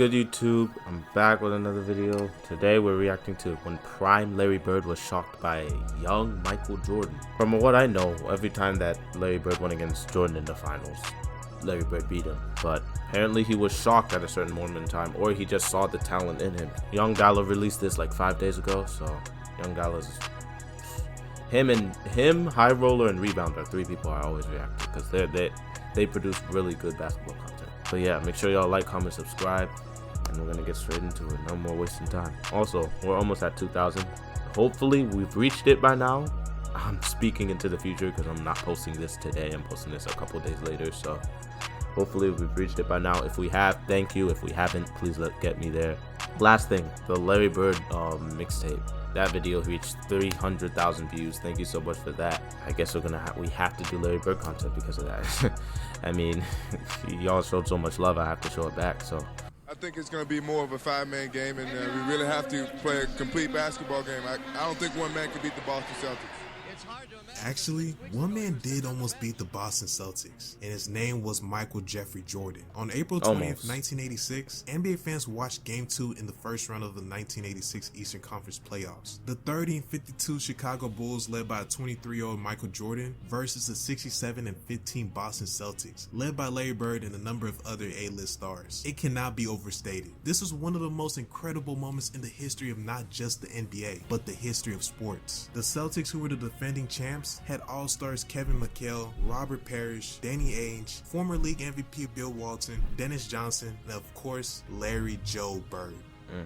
good, YouTube? I'm back with another video. Today we're reacting to when prime Larry Bird was shocked by young Michael Jordan. From what I know, every time that Larry Bird went against Jordan in the finals, Larry Bird beat him. But apparently he was shocked at a certain moment in time, or he just saw the talent in him. Young Gallo released this like 5 days ago, so Young Gallo's him, High Roller, and Rebound are 3 people I always react to because they produce really good basketball content. So yeah, make sure y'all like, comment, subscribe, and we're gonna get straight into it. No more wasting time. Also, we're almost at 2,000. Hopefully we've reached it by now. I'm speaking into the future because I'm not posting this today. I'm posting this a couple days later, so hopefully we've reached it by now. If we have, thank you. If we haven't, please get me there. Last thing, the Larry Bird mixtape. That video reached 300,000 views. Thank you so much for that. I guess we have to do Larry Bird content because of that. I mean, y'all showed so much love, I have to show it back. So I think it's going to be more of a 5-man game, and we really have to play a complete basketball game. I don't think one man can beat the Boston Celtics. Actually, one man did almost beat the Boston Celtics, and his name was Michael Jeffrey Jordan. On April 20th, 1986, NBA fans watched Game 2 in the first round of the 1986 Eastern Conference Playoffs. The 30-52 Chicago Bulls, led by a 23-year-old Michael Jordan, versus the 67-15 Boston Celtics, led by Larry Bird and a number of other A-list stars. It cannot be overstated. This was one of the most incredible moments in the history of not just the NBA, but the history of sports. The Celtics, who were the defending champs, had all-stars Kevin McHale, Robert Parrish, Danny Ainge, former league MVP Bill Walton, Dennis Johnson, and of course, Larry Joe Bird,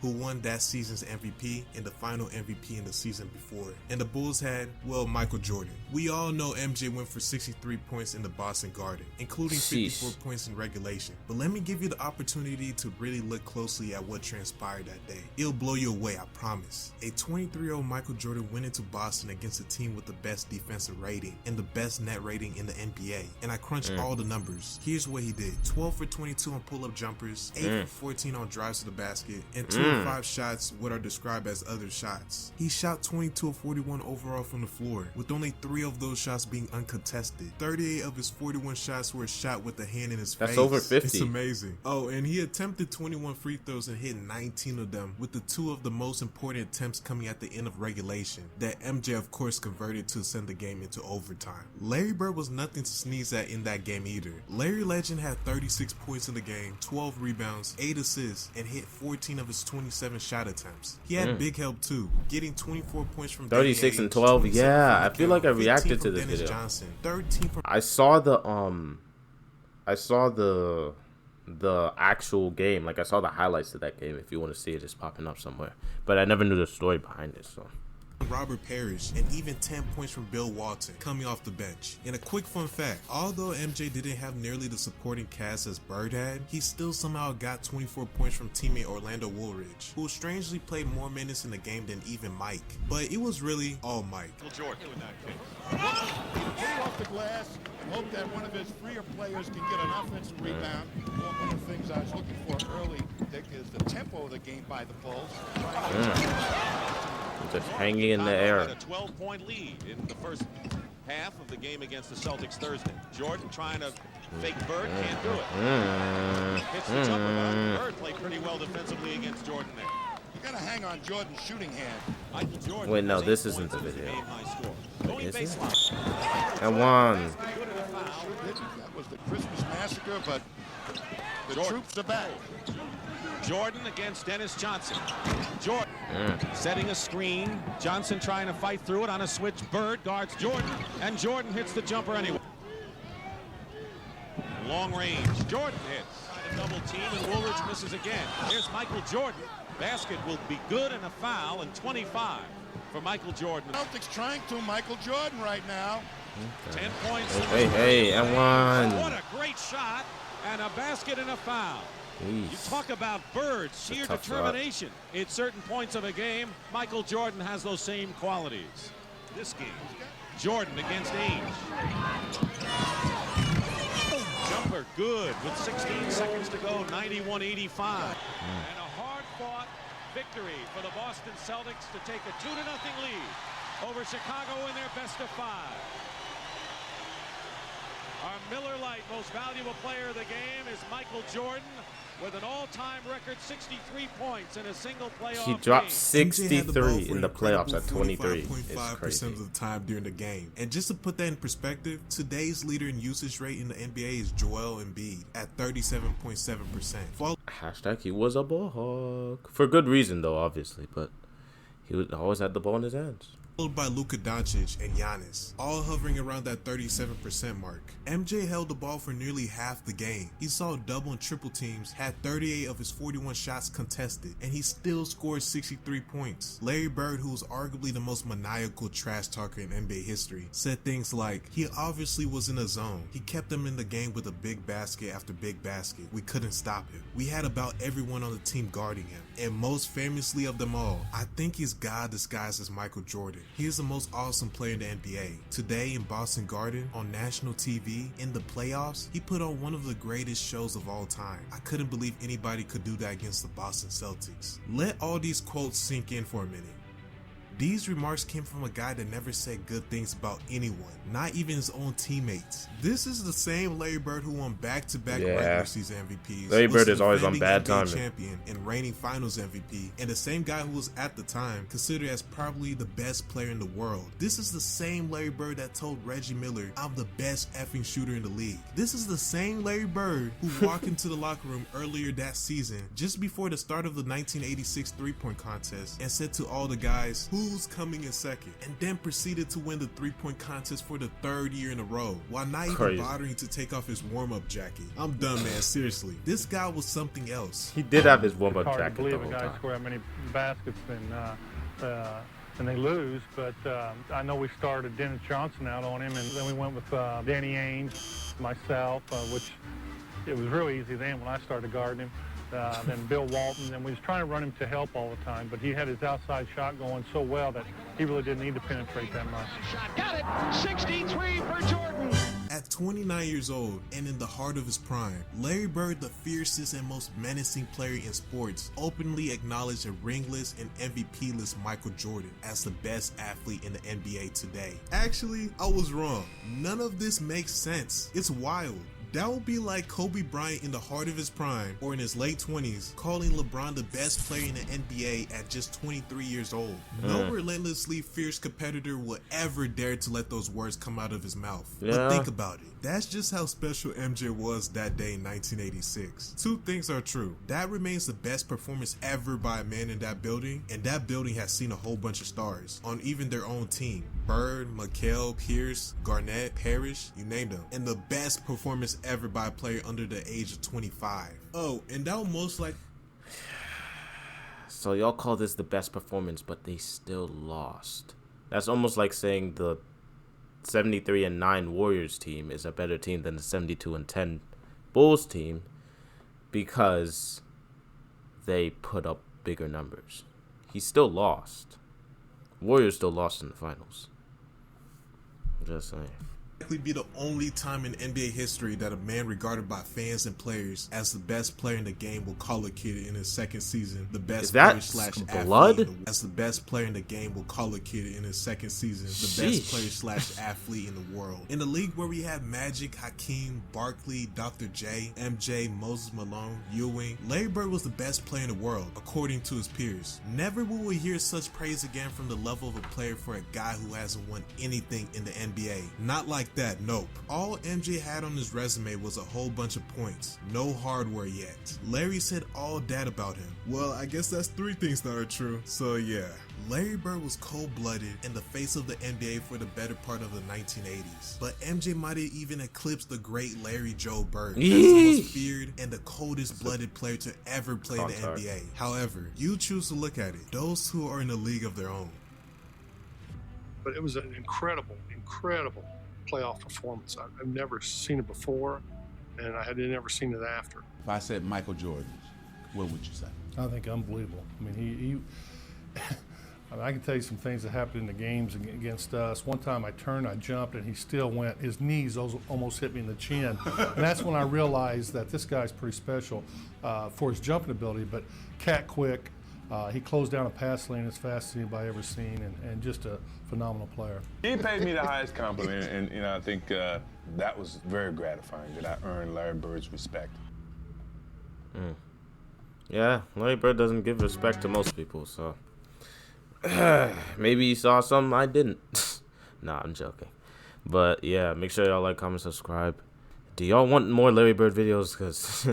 who won that season's MVP and the final MVP in the season before. And the Bulls had, well, Michael Jordan. We all know MJ went for 63 points in the Boston Garden, including 54 points in regulation. But let me give you the opportunity to really look closely at what transpired that day. It'll blow you away, I promise. A 23-year-old Michael Jordan went into Boston against a team with the best defensive rating and the best net rating in the NBA. And I crunched all the numbers. Here's what he did. 12 for 22 on pull-up jumpers, 8 for 14 on drives to the basket, and 2 of 5 shots what are described as other shots. He shot 22 of 41 overall from the floor, with only 3 of those shots being uncontested. 38 of his 41 shots were shot with the hand in his face. That's over 50. It's amazing. Oh, and he attempted 21 free throws and hit 19 of them, with the 2 of the most important attempts coming at the end of regulation, that MJ of course converted to send the game into overtime. Larry Bird was nothing to sneeze at in that game either. Larry Legend had 36 points in the game, 12 rebounds, 8 assists, and hit 14 of his 27 shot attempts. He had big help too, getting 24 points from 36 Danny and 12. Ainge, Yeah, I feel like I reacted to this Dennis video. Johnson, 13 from I saw the actual game. Like I saw the highlights of that game. If you want to see it, it's popping up somewhere. But I never knew the story behind it. So Robert Parrish, and even 10 points from Bill Walton coming off the bench. And a quick fun fact, although MJ didn't have nearly the supporting cast as Bird had, he still somehow got 24 points from teammate Orlando Woolridge, who strangely played more minutes in the game than even Mike. But it was really all Mike. Jordan in that case. Get off the glass, hope that one of his freer players can get an offensive rebound. One of the things I was looking for early, Dick, is the tempo of the game by the Bulls. just hanging in the air. A 12-point lead in the first half of the game against the Celtics Thursday. Jordan trying to fake Bird, can't do it. Hits the jumper. Bird played pretty well defensively against Jordan there. You gotta hang on Jordan's shooting hand. Michael Jordan. Wait, no, this isn't the video. Is it? And one. That was the Christmas massacre, but the troops are back. Jordan against Dennis Johnson. Jordan setting a screen. Johnson trying to fight through it on a switch. Bird guards Jordan, and Jordan hits the jumper anyway. Long range. Jordan hits. Trying to double team, and Woolridge misses again. Here's Michael Jordan. Basket will be good and a foul, and 25 for Michael Jordan. Celtics trying to Michael Jordan right now. 10 points. Hey, and one. What a great shot, and a basket and a foul. You talk about Bird's sheer determination at certain points of a game. Michael Jordan has those same qualities. This game, Jordan against Ainge. Jumper good with 16 seconds to go, 91-85. And a hard-fought victory for the Boston Celtics to take a 2-0 lead over Chicago in their best of 5. Our Miller Lite Most Valuable Player of the game is Michael Jordan with an all-time record 63 points in a single playoff He dropped game. 63 in the playoffs at 23. It's 45.5% crazy. of the time during the game. And just to put that in perspective, today's leader in usage rate in the NBA is Joel Embiid at 37.7%. Hashtag he was a ball hog. For good reason, though, obviously. But he always had the ball in his hands. Followed by Luka Doncic and Giannis, all hovering around that 37% mark. MJ held the ball for nearly half the game. He saw double and triple teams, had 38 of his 41 shots contested, and he still scored 63 points. Larry Bird, who was arguably the most maniacal trash talker in NBA history, said things like, he obviously was in a zone. He kept them in the game with a big basket after big basket. We couldn't stop him. We had about everyone on the team guarding him. And most famously of them all, I think he's God disguised as Michael Jordan. He is the most awesome player in the NBA. Today in Boston Garden, on national TV, in the playoffs, he put on one of the greatest shows of all time. I couldn't believe anybody could do that against the Boston Celtics. Let all these quotes sink in for a minute. These remarks came from a guy that never said good things about anyone, not even his own teammates. This is the same Larry Bird who won back-to-back regular season MVPs. Larry Bird is always was on the bad NBA timing. champion and reigning Finals MVP, and the same guy who was at the time considered as probably the best player in the world. This is the same Larry Bird that told Reggie Miller, "I'm the best effing shooter in the league." This is the same Larry Bird who walked into the locker room earlier that season, just before the start of the 1986 three-point contest, and said to all the guys, "Who's coming in second?" and then proceeded to win the three-point contest for the third year in a row, while not even bothering to take off his warm-up jacket. I'm done, man. Seriously, this guy was something else. He did have his warm-up jacket. Hard to believe a guy score that many baskets and they lose, but I know we started Dennis Johnson out on him, and then we went with Danny Ainge, myself, which it was really easy then when I started guarding him. Then Bill Walton, and we was trying to run him to help all the time, but he had his outside shot going so well that he really didn't need to penetrate that much. Got it, 63 for Jordan. At 29 years old and in the heart of his prime, Larry Bird, the fiercest and most menacing player in sports, openly acknowledged a ringless and MVP-less Michael Jordan as the best athlete in the NBA today. Actually, I was wrong. None of this makes sense. It's wild. That would be like Kobe Bryant in the heart of his prime or in his late 20s calling LeBron the best player in the NBA at just 23 years old. No relentlessly fierce competitor would ever dare to let those words come out of his mouth. But think about it. That's just how special MJ was that day in 1986. Two things are true. That remains the best performance ever by a man in that building, and that building has seen a whole bunch of stars on even their own team. Bird, McHale, Pierce, Garnett, Parrish, you named them. And the best performance ever by a player under the age of 25. Oh, and that will most likely... So y'all call this the best performance, but they still lost. That's almost like saying the 73-9 Warriors team is a better team than the 72-10 Bulls team because they put up bigger numbers. He still lost. Warriors still lost in the finals. Just saying. Be the only time in NBA history that a man regarded by fans and players as the best player in the game will call a kid in his second season the best player slash blood? athlete. As the best player in the game will call a kid in his second season the best player slash athlete in the world. In a league where we have Magic, Hakeem, Barkley, Dr. J, MJ, Moses Malone, Ewing, Larry Bird was the best player in the world, according to his peers. Never will we hear such praise again from the level of a player for a guy who hasn't won anything in the NBA. Not like that, nope. All MJ had on his resume was a whole bunch of points. No hardware yet. Larry said all that about him. Well, I guess that's three things that are true. So yeah. Larry Bird was cold-blooded and the face of the NBA for the better part of the 1980s. But MJ might have even eclipsed the great Larry Joe Bird as the most feared and the coldest-blooded player to ever play the NBA. However, you choose to look at it. Those who are in a league of their own. But it was an incredible playoff performance. I've never seen it before, and I had never seen it after. If I said Michael Jordan, what would you say? I think unbelievable. I mean, he I can tell you some things that happened in the games against us. One time I turned, I jumped, and he still went. His knees almost hit me in the chin. And that's when I realized that this guy's pretty special for his jumping ability, but cat quick, He closed down a pass lane as fast as anybody ever seen, and just a phenomenal player. He paid me the highest compliment, and I think that was very gratifying that I earned Larry Bird's respect. Yeah, Larry Bird doesn't give respect to most people, so maybe he saw something I didn't. Nah, I'm joking. But yeah, make sure y'all like, comment, subscribe. Do y'all want more Larry Bird videos? Because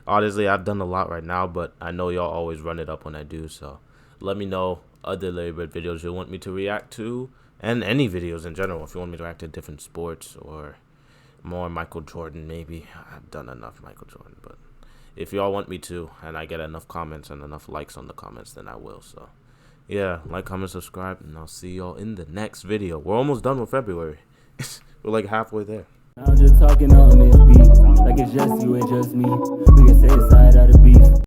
honestly, I've done a lot right now, but I know y'all always run it up when I do. So let me know other Larry Bird videos you want me to react to, and any videos in general. If you want me to react to different sports or more Michael Jordan, maybe. I've done enough Michael Jordan, but if y'all want me to, and I get enough comments and enough likes on the comments, then I will. So yeah, like, comment, subscribe, and I'll see y'all in the next video. We're almost done with February. We're like halfway there. I'm just talking on this beat, like it's just you and just me. We can say the side of the beef.